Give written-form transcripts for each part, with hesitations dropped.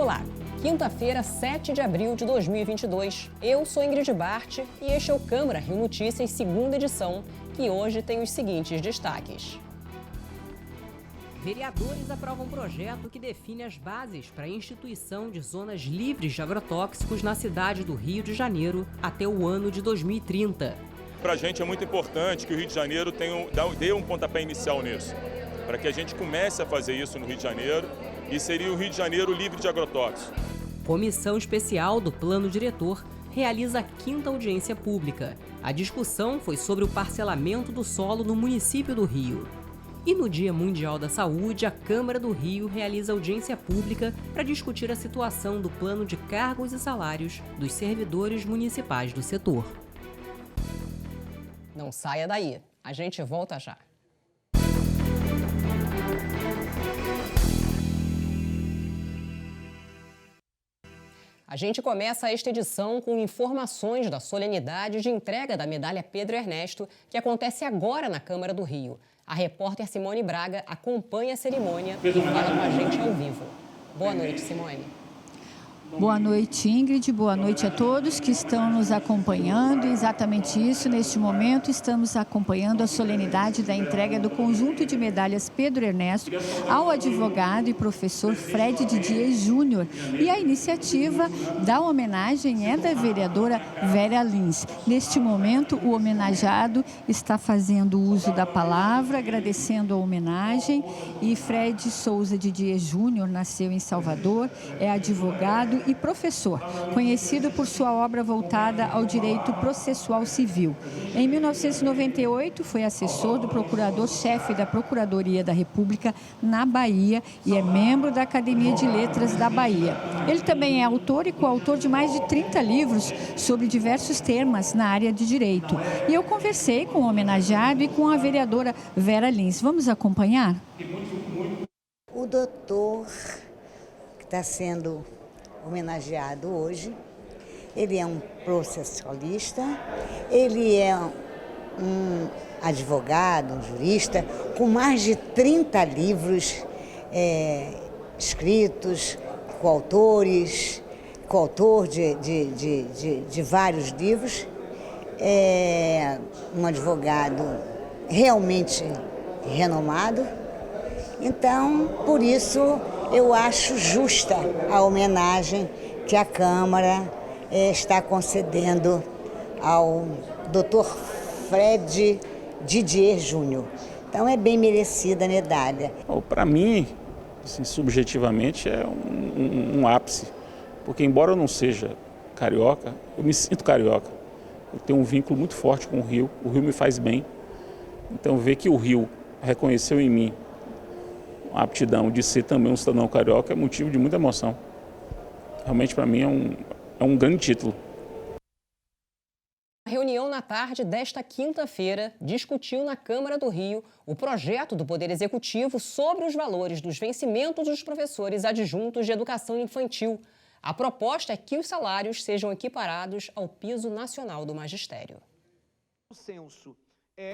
Olá, quinta-feira, 7 de abril de 2022. Eu sou Ingrid Bart e este é o Câmara Rio Notícias, segunda edição, que hoje tem os seguintes destaques. Vereadores aprovam um projeto que define as bases para a instituição de zonas livres de agrotóxicos na cidade do Rio de Janeiro até o ano de 2030. Para a gente é muito importante que o Rio de Janeiro dê um pontapé inicial nisso, para que a gente comece a fazer isso no Rio de Janeiro e seria o Rio de Janeiro livre de agrotóxicos. Comissão Especial do Plano Diretor realiza a 5ª audiência pública. A discussão foi sobre o parcelamento do solo no município do Rio. E no Dia Mundial da Saúde, a Câmara do Rio realiza audiência pública para discutir a situação do plano de cargos e salários dos servidores municipais do setor. Não saia daí, a gente volta já. A gente começa esta edição com informações da solenidade de entrega da medalha Pedro Ernesto, que acontece agora na Câmara do Rio. A repórter Simone Braga acompanha a cerimônia e fala com a gente ao vivo. Boa noite, Simone. Boa noite, Ingrid. Boa noite a todos que estão nos acompanhando. Exatamente isso, neste momento estamos acompanhando a solenidade da entrega do conjunto de medalhas Pedro Ernesto ao advogado e professor Fred Didier Júnior. E a iniciativa da homenagem é da vereadora Vera Lins. Neste momento, o homenageado está fazendo uso da palavra, agradecendo a homenagem. E Fred Souza Didier Júnior nasceu em Salvador, é advogado e professor, conhecido por sua obra voltada ao direito processual civil. Em 1998, foi assessor do procurador-chefe da Procuradoria da República na Bahia e é membro da Academia de Letras da Bahia. Ele também é autor e coautor de mais de 30 livros sobre diversos temas na área de direito. E eu conversei com o homenageado e com a vereadora Vera Lins. Vamos acompanhar? O doutor que está sendo homenageado hoje, ele é um processualista, ele é um advogado, um jurista, com mais de 30 livros escritos, coautor de vários livros, é um advogado realmente renomado. Então, por isso, eu acho justa a homenagem que a Câmara está concedendo ao Dr. Fred Didier Júnior. Então, é bem merecida a medalha. Para mim, assim, subjetivamente, é um ápice, porque embora eu não seja carioca, eu me sinto carioca. Eu tenho um vínculo muito forte com o Rio me faz bem. Então, ver que o Rio reconheceu em mim a aptidão de ser também um cidadão carioca é motivo de muita emoção. Realmente, para mim, é um grande título. A reunião na tarde desta quinta-feira discutiu na Câmara do Rio o projeto do Poder Executivo sobre os valores dos vencimentos dos professores adjuntos de educação infantil. A proposta é que os salários sejam equiparados ao piso nacional do magistério.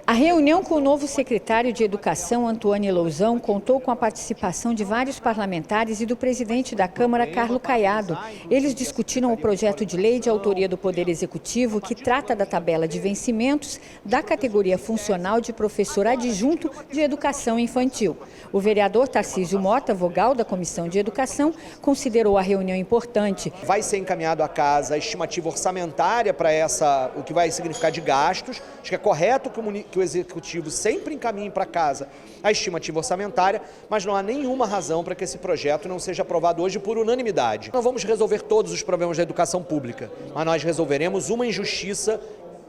A reunião com o novo secretário de Educação, Antônio Lousão, contou com a participação de vários parlamentares e do presidente da Câmara, Carlos Caiado. Eles discutiram o projeto de lei de autoria do Poder Executivo que trata da tabela de vencimentos da categoria funcional de professor adjunto de educação infantil. O vereador Tarcísio Mota, vogal da Comissão de Educação, considerou a reunião importante. Vai ser encaminhado à casa a estimativa orçamentária para o que vai significar de gastos. Acho que é correto que o Executivo sempre encaminhe para casa a estimativa orçamentária, mas não há nenhuma razão para que esse projeto não seja aprovado hoje por unanimidade. Não vamos resolver todos os problemas da educação pública, mas nós resolveremos uma injustiça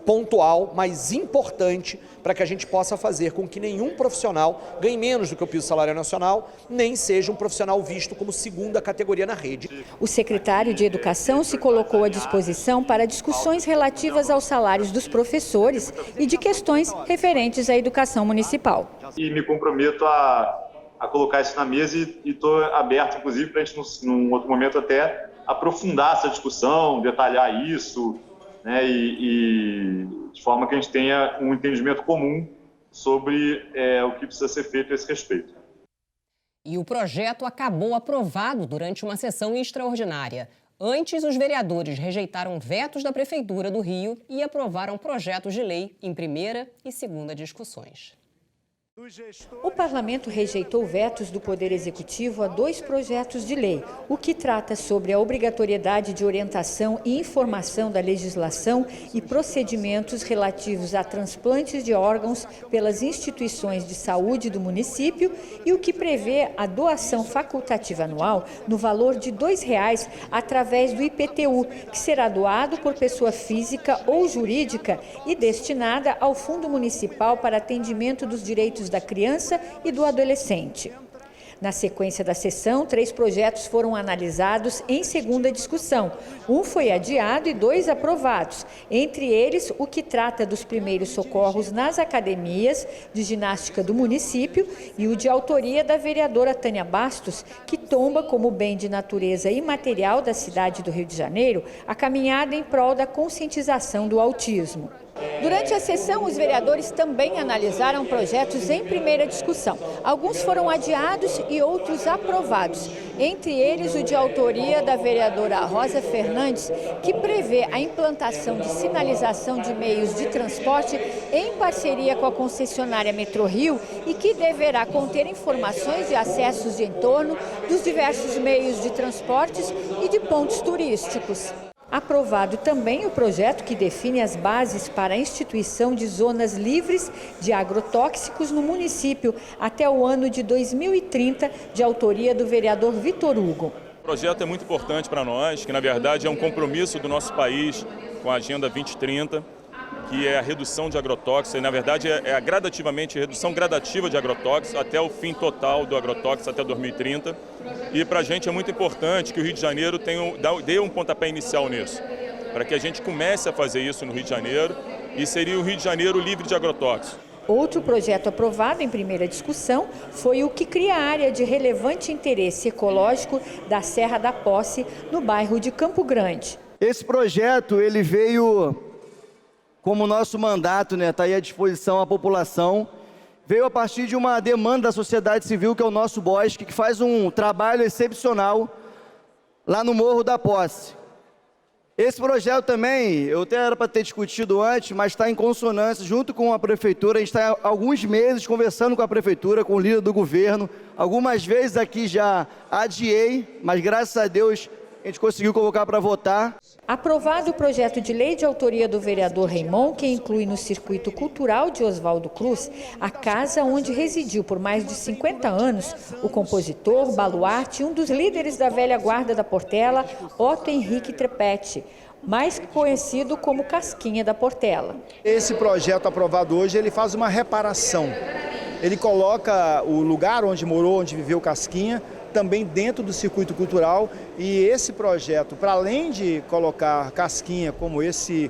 pontual, mas importante, para que a gente possa fazer com que nenhum profissional ganhe menos do que o piso salarial nacional, nem seja um profissional visto como segunda categoria na rede. O secretário de Educação se colocou à disposição para discussões relativas aos salários dos professores e de questões referentes à educação municipal. E me comprometo a colocar isso na mesa e estou aberto, inclusive, para a gente, num outro momento, até aprofundar essa discussão, detalhar isso, né, e de forma que a gente tenha um entendimento comum sobre o que precisa ser feito a esse respeito. E o projeto acabou aprovado durante uma sessão extraordinária. Antes, os vereadores rejeitaram vetos da Prefeitura do Rio e aprovaram projetos de lei em primeira e segunda discussões. O parlamento rejeitou vetos do Poder Executivo a 2 projetos de lei, o que trata sobre a obrigatoriedade de orientação e informação da legislação e procedimentos relativos a transplantes de órgãos pelas instituições de saúde do município e o que prevê a doação facultativa anual no valor de R$ 2,00 através do IPTU, que será doado por pessoa física ou jurídica e destinada ao Fundo Municipal para Atendimento dos Direitos da Criança e do Adolescente. Na sequência da sessão, 3 projetos foram analisados em segunda discussão. Um foi adiado e 2 aprovados, entre eles o que trata dos primeiros socorros nas academias de ginástica do município e o de autoria da vereadora Tânia Bastos, que tomba como bem de natureza imaterial da cidade do Rio de Janeiro a caminhada em prol da conscientização do autismo. Durante a sessão, os vereadores também analisaram projetos em primeira discussão. Alguns foram adiados e outros aprovados, entre eles o de autoria da vereadora Rosa Fernandes, que prevê a implantação de sinalização de meios de transporte em parceria com a concessionária Metrorio e que deverá conter informações de acessos de entorno dos diversos meios de transportes e de pontos turísticos. Aprovado também o projeto que define as bases para a instituição de zonas livres de agrotóxicos no município até o ano de 2030, de autoria do vereador Vitor Hugo. O projeto é muito importante para nós, que na verdade é um compromisso do nosso país com a Agenda 2030, que é a redução de agrotóxicos, e na verdade é gradativamente a redução gradativa de agrotóxicos até o fim total do agrotóxico até 2030. E para a gente é muito importante que o Rio de Janeiro dê um pontapé inicial nisso, para que a gente comece a fazer isso no Rio de Janeiro e seria o Rio de Janeiro livre de agrotóxicos. Outro projeto aprovado em primeira discussão foi o que cria a área de relevante interesse ecológico da Serra da Posse, no bairro de Campo Grande. Esse projeto ele veio como nosso mandato, está aí à disposição à população, veio a partir de uma demanda da sociedade civil, que é o Nosso Bosque, que faz um trabalho excepcional lá no Morro da Posse. Esse projeto também, eu até era para ter discutido antes, mas está em consonância junto com a Prefeitura. A gente está há alguns meses conversando com a Prefeitura, com o líder do governo. Algumas vezes aqui já adiei, mas graças a Deus a gente conseguiu colocar para votar. Aprovado o projeto de lei de autoria do vereador Raimon, que inclui no circuito cultural de Oswaldo Cruz a casa onde residiu por mais de 50 anos o compositor, baluarte e um dos líderes da velha guarda da Portela, Otto Henrique Trepete, mais conhecido como Casquinha da Portela. Esse projeto aprovado hoje, ele faz uma reparação. Ele coloca o lugar onde morou, onde viveu Casquinha, também dentro do circuito cultural, e esse projeto, para além de colocar Casquinha como esse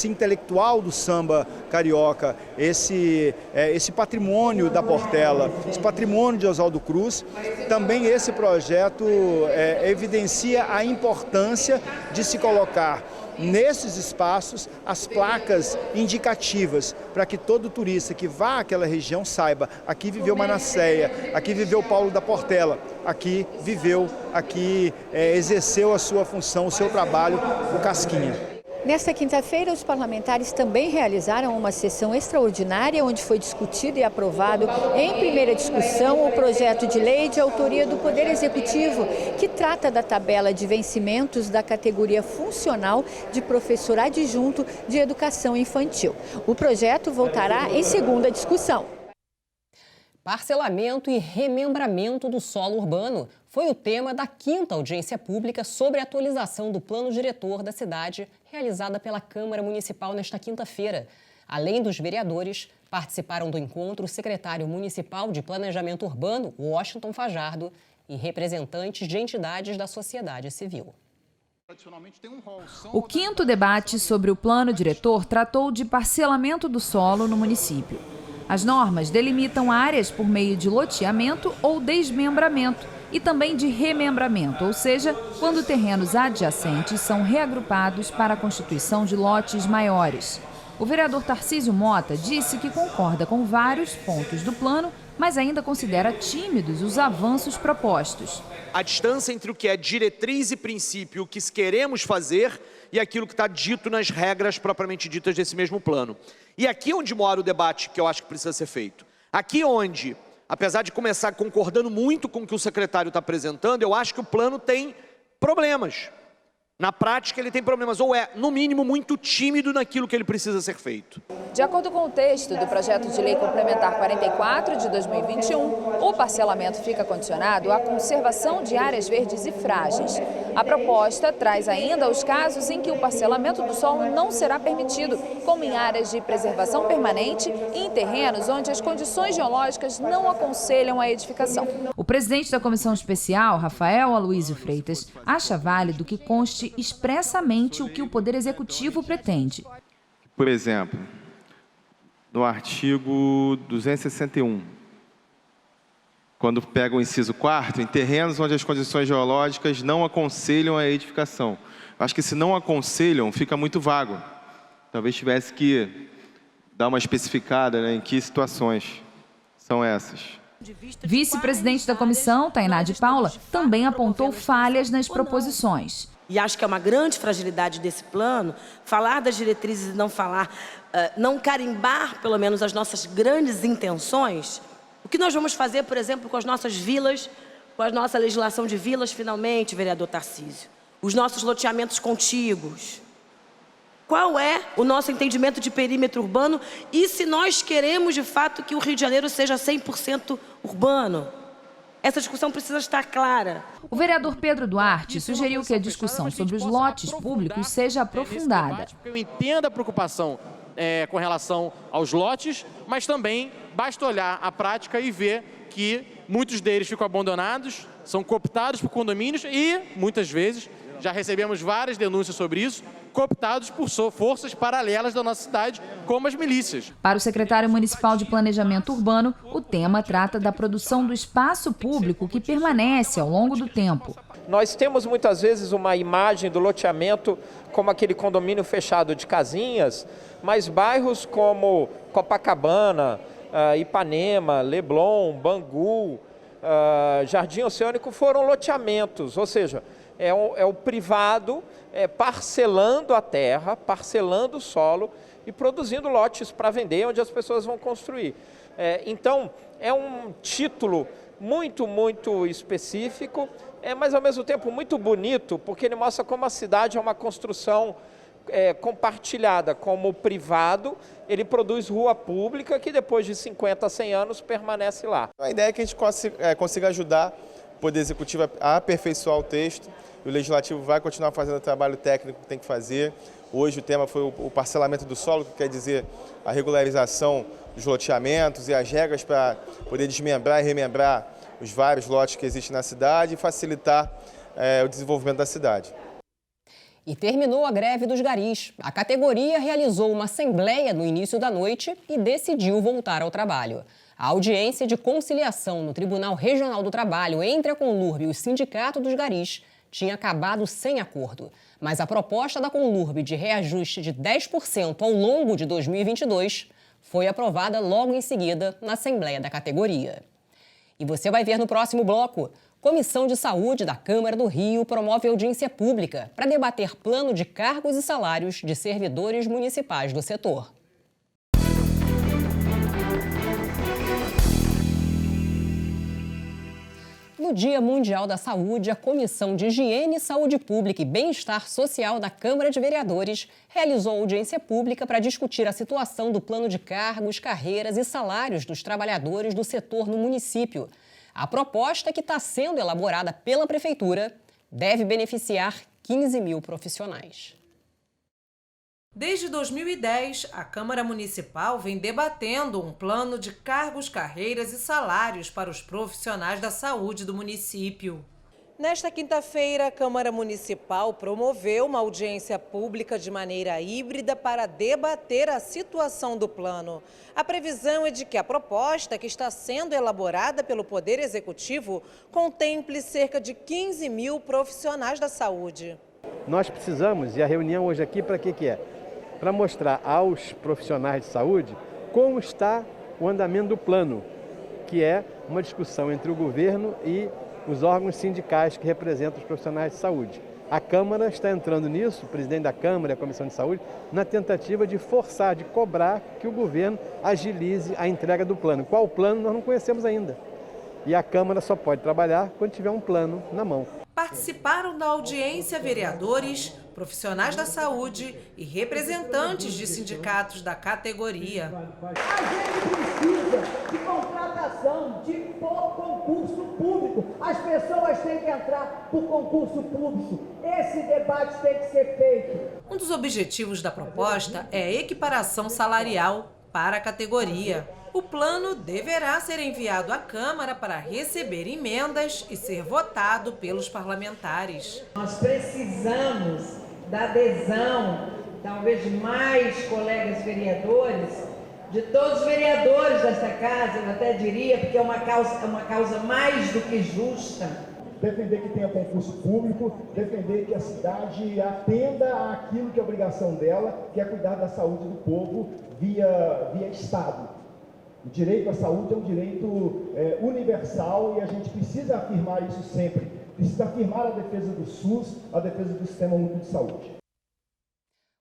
intelectual do samba carioca, esse patrimônio da Portela, esse patrimônio de Oswaldo Cruz, também esse projeto evidencia a importância de se colocar nesses espaços as placas indicativas para que todo turista que vá àquela região saiba: aqui viveu Manasseia, aqui viveu Paulo da Portela, aqui viveu, aqui exerceu a sua função, o seu trabalho, o Casquinha. Nesta quinta-feira, os parlamentares também realizaram uma sessão extraordinária onde foi discutido e aprovado em primeira discussão o projeto de lei de autoria do Poder Executivo, que trata da tabela de vencimentos da categoria funcional de professor adjunto de educação infantil. O projeto voltará em segunda discussão. Parcelamento e remembramento do solo urbano foi o tema da 5ª audiência pública sobre a atualização do plano diretor da cidade, realizada pela Câmara Municipal nesta quinta-feira. Além dos vereadores, participaram do encontro o secretário municipal de Planejamento Urbano, Washington Fajardo, e representantes de entidades da sociedade civil. O 5º debate sobre o plano diretor tratou de parcelamento do solo no município. As normas delimitam áreas por meio de loteamento ou desmembramento e também de remembramento, ou seja, quando terrenos adjacentes são reagrupados para a constituição de lotes maiores. O vereador Tarcísio Mota disse que concorda com vários pontos do plano, mas ainda considera tímidos os avanços propostos. A distância entre o que é diretriz e princípio, o que queremos fazer e aquilo que está dito nas regras propriamente ditas desse mesmo plano. E aqui onde mora o debate que eu acho que precisa ser feito. Aqui onde, apesar de começar concordando muito com o que o secretário está apresentando, eu acho que o plano tem problemas. Na prática, ele tem problemas, ou é, no mínimo, muito tímido naquilo que ele precisa ser feito. De acordo com o texto do projeto de lei complementar 44 de 2021, o parcelamento fica condicionado à conservação de áreas verdes e frágeis. A proposta traz ainda os casos em que o parcelamento do solo não será permitido, como em áreas de preservação permanente e em terrenos onde as condições geológicas não aconselham a edificação. O presidente da Comissão Especial, Rafael Aloísio Freitas, acha válido que conste expressamente o que o Poder Executivo pretende. Por exemplo, no artigo 261, quando pega o inciso 4º, em terrenos onde as condições geológicas não aconselham a edificação. Acho que se não aconselham, fica muito vago. Talvez tivesse que dar uma especificada, né, em que situações são essas. Vice-presidente da comissão, Tainá de Paula, também apontou falhas nas proposições. E acho que é uma grande fragilidade desse plano, falar das diretrizes e não falar, não carimbar, pelo menos, as nossas grandes intenções. O que nós vamos fazer, por exemplo, com as nossas vilas, com a nossa legislação de vilas, finalmente, vereador Tarcísio? Os nossos loteamentos contíguos. Qual é o nosso entendimento de perímetro urbano e se nós queremos, de fato, que o Rio de Janeiro seja 100% urbano? Essa discussão precisa estar clara. O vereador Pedro Duarte sugeriu que a discussão sobre os lotes públicos seja aprofundada. Eu entendo a preocupação com relação aos lotes, mas também basta olhar a prática e ver que muitos deles ficam abandonados, são cooptados por condomínios e, muitas vezes, já recebemos várias denúncias sobre isso, cooptados por forças paralelas da nossa cidade, como as milícias. Para o secretário municipal de Planejamento Urbano, o tema trata da produção do espaço público que permanece ao longo do tempo. Nós temos muitas vezes uma imagem do loteamento como aquele condomínio fechado de casinhas, mas bairros como Copacabana, Ipanema, Leblon, Bangu, Jardim Oceânico foram loteamentos, ou seja, é o privado parcelando a terra, parcelando o solo e produzindo lotes para vender, onde as pessoas vão construir. Então, é um título muito, muito específico, mas ao mesmo tempo muito bonito, porque ele mostra como a cidade é uma construção compartilhada, como o privado, ele produz rua pública que depois de 50, 100 anos permanece lá. A ideia é que a gente consiga ajudar o Poder Executivo a aperfeiçoar o texto. O Legislativo vai continuar fazendo o trabalho técnico que tem que fazer. Hoje o tema foi o parcelamento do solo, que quer dizer a regularização dos loteamentos e as regras para poder desmembrar e remembrar os vários lotes que existem na cidade e facilitar o desenvolvimento da cidade. E terminou a greve dos garis. A categoria realizou uma assembleia no início da noite e decidiu voltar ao trabalho. A audiência de conciliação no Tribunal Regional do Trabalho entre a Conlurb e o Sindicato dos Garis tinha acabado sem acordo. Mas a proposta da Conlurb de reajuste de 10% ao longo de 2022 foi aprovada logo em seguida na Assembleia da categoria. E você vai ver no próximo bloco. Comissão de Saúde da Câmara do Rio promove audiência pública para debater plano de cargos e salários de servidores municipais do setor. No Dia Mundial da Saúde, a Comissão de Higiene, Saúde Pública e Bem-Estar Social da Câmara de Vereadores realizou audiência pública para discutir a situação do plano de cargos, carreiras e salários dos trabalhadores do setor no município. A proposta, que está sendo elaborada pela Prefeitura, deve beneficiar 15 mil profissionais. Desde 2010, a Câmara Municipal vem debatendo um plano de cargos, carreiras e salários para os profissionais da saúde do município. Nesta quinta-feira, a Câmara Municipal promoveu uma audiência pública de maneira híbrida para debater a situação do plano. A previsão é de que a proposta, que está sendo elaborada pelo Poder Executivo, contemple cerca de 15 mil profissionais da saúde. Nós precisamos, e a reunião hoje aqui para que é? para mostrar aos profissionais de saúde como está o andamento do plano, que é uma discussão entre o governo e os órgãos sindicais que representam os profissionais de saúde. A Câmara está entrando nisso, o presidente da Câmara e a Comissão de Saúde, na tentativa de forçar, de cobrar que o governo agilize a entrega do plano. Qual plano nós não conhecemos ainda. E a Câmara só pode trabalhar quando tiver um plano na mão. Participaram da audiência vereadores, profissionais da saúde e representantes de sindicatos da categoria. A gente precisa de contratação, de concurso público. As pessoas têm que entrar por concurso público. Esse debate tem que ser feito. Um dos objetivos da proposta é a equiparação salarial para a categoria. O plano deverá ser enviado à Câmara para receber emendas e ser votado pelos parlamentares. Nós precisamos da adesão, talvez de mais colegas vereadores, de todos os vereadores desta casa, eu até diria, porque é uma causa mais do que justa. Defender que tenha concurso público, defender que a cidade atenda àquilo que é obrigação dela, que é cuidar da saúde do povo via Estado. O direito à saúde é um direito universal e a gente precisa afirmar isso sempre. Precisa afirmar a defesa do SUS, a defesa do Sistema Único de Saúde.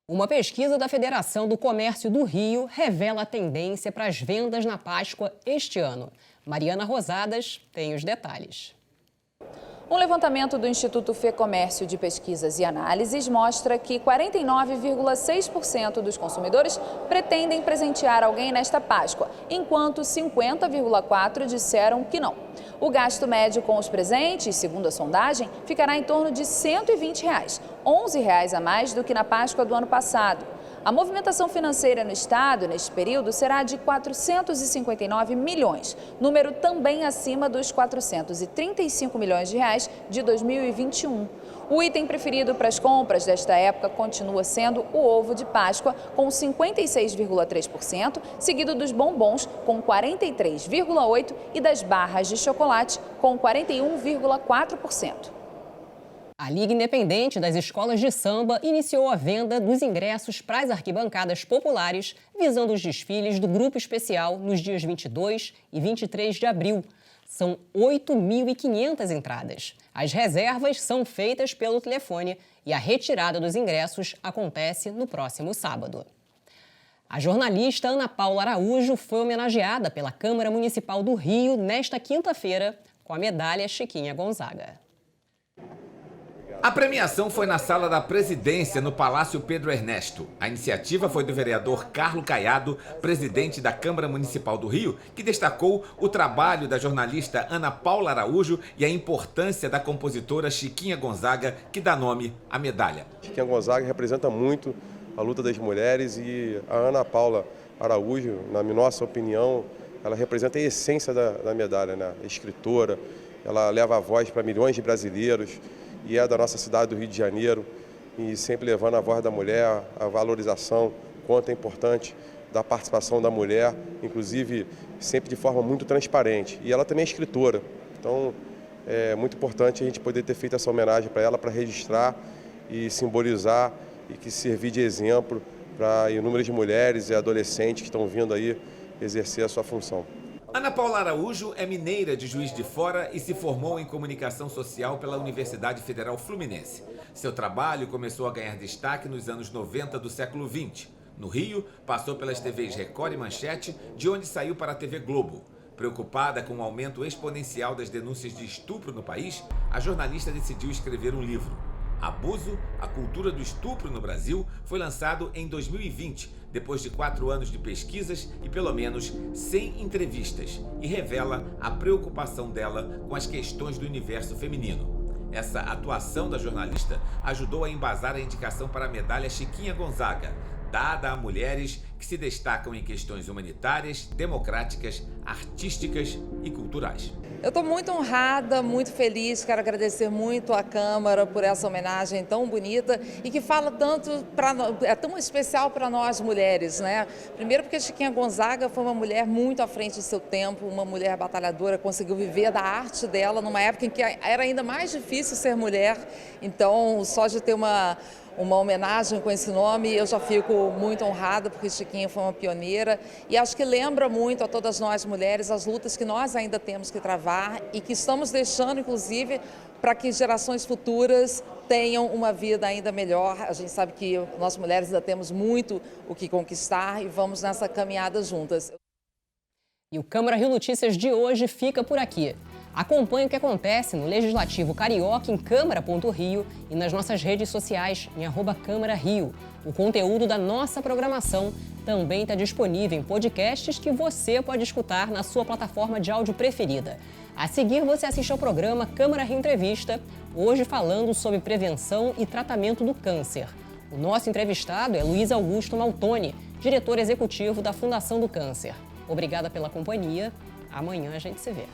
Uma pesquisa da Federação do Comércio do Rio revela a tendência para as vendas na Páscoa este ano. Mariana Rosadas tem os detalhes. Um levantamento do Instituto FEComércio de Pesquisas e Análises mostra que 49,6% dos consumidores pretendem presentear alguém nesta Páscoa, enquanto 50,4% disseram que não. O gasto médio com os presentes, segundo a sondagem, ficará em torno de R$ 120, R$ 11 a mais do que na Páscoa do ano passado. A movimentação financeira no estado, neste período, será de 459 milhões, número também acima dos 435 milhões de reais de 2021. O item preferido para as compras desta época continua sendo o ovo de Páscoa, com 56,3%, seguido dos bombons, com 43,8% e das barras de chocolate, com 41,4%. A Liga Independente das Escolas de Samba iniciou a venda dos ingressos para as arquibancadas populares, visando os desfiles do Grupo Especial nos dias 22 e 23 de abril. São 8.500 entradas. As reservas são feitas pelo telefone e a retirada dos ingressos acontece no próximo sábado. A jornalista Ana Paula Araújo foi homenageada pela Câmara Municipal do Rio nesta quinta-feira com a medalha Chiquinha Gonzaga. A premiação foi na Sala da Presidência, no Palácio Pedro Ernesto. A iniciativa foi do vereador Carlos Caiado, presidente da Câmara Municipal do Rio, que destacou o trabalho da jornalista Ana Paula Araújo e a importância da compositora Chiquinha Gonzaga, que dá nome à medalha. Chiquinha Gonzaga representa muito a luta das mulheres e a Ana Paula Araújo, na nossa opinião, ela representa a essência da medalha, né? Escritora, ela leva a voz para milhões de brasileiros, e é da nossa cidade do Rio de Janeiro, e sempre levando a voz da mulher, a valorização, quanto é importante da participação da mulher, inclusive sempre de forma muito transparente. E ela também é escritora, então é muito importante a gente poder ter feito essa homenagem para ela, para registrar e simbolizar e que servir de exemplo para inúmeras mulheres e adolescentes que estão vindo aí exercer a sua função. Ana Paula Araújo é mineira de Juiz de Fora e se formou em comunicação social pela Universidade Federal Fluminense. Seu trabalho começou a ganhar destaque nos anos 90 do século XX. No Rio, passou pelas TVs Record e Manchete, de onde saiu para a TV Globo. Preocupada com o aumento exponencial das denúncias de estupro no país, a jornalista decidiu escrever um livro. Abuso, a cultura do estupro no Brasil, foi lançado em 2020, depois de 4 anos de pesquisas e pelo menos 100 entrevistas, e revela a preocupação dela com as questões do universo feminino. Essa atuação da jornalista ajudou a embasar a indicação para a medalha Chiquinha Gonzaga, dada a mulheres que se destacam em questões humanitárias, democráticas, artísticas e culturais. Eu estou muito honrada, muito feliz, quero agradecer muito à Câmara por essa homenagem tão bonita e que fala tanto, é tão especial para nós mulheres, né? Primeiro porque a Chiquinha Gonzaga foi uma mulher muito à frente do seu tempo, uma mulher batalhadora, conseguiu viver da arte dela numa época em que era ainda mais difícil ser mulher, então só de ter uma uma homenagem com esse nome, eu já fico muito honrada, porque Chiquinha foi uma pioneira e acho que lembra muito a todas nós mulheres as lutas que nós ainda temos que travar e que estamos deixando, inclusive, para que gerações futuras tenham uma vida ainda melhor. A gente sabe que nós mulheres ainda temos muito o que conquistar e vamos nessa caminhada juntas. E o Câmara Rio Notícias de hoje fica por aqui. Acompanhe o que acontece no Legislativo Carioca em câmara.rio e nas nossas redes sociais em @CâmaraRio. O conteúdo da nossa programação também está disponível em podcasts que você pode escutar na sua plataforma de áudio preferida. A seguir, você assiste ao programa Câmara Rio Entrevista, hoje falando sobre prevenção e tratamento do câncer. O nosso entrevistado é Luiz Augusto Maltoni, diretor executivo da Fundação do Câncer. Obrigada pela companhia. Amanhã a gente se vê.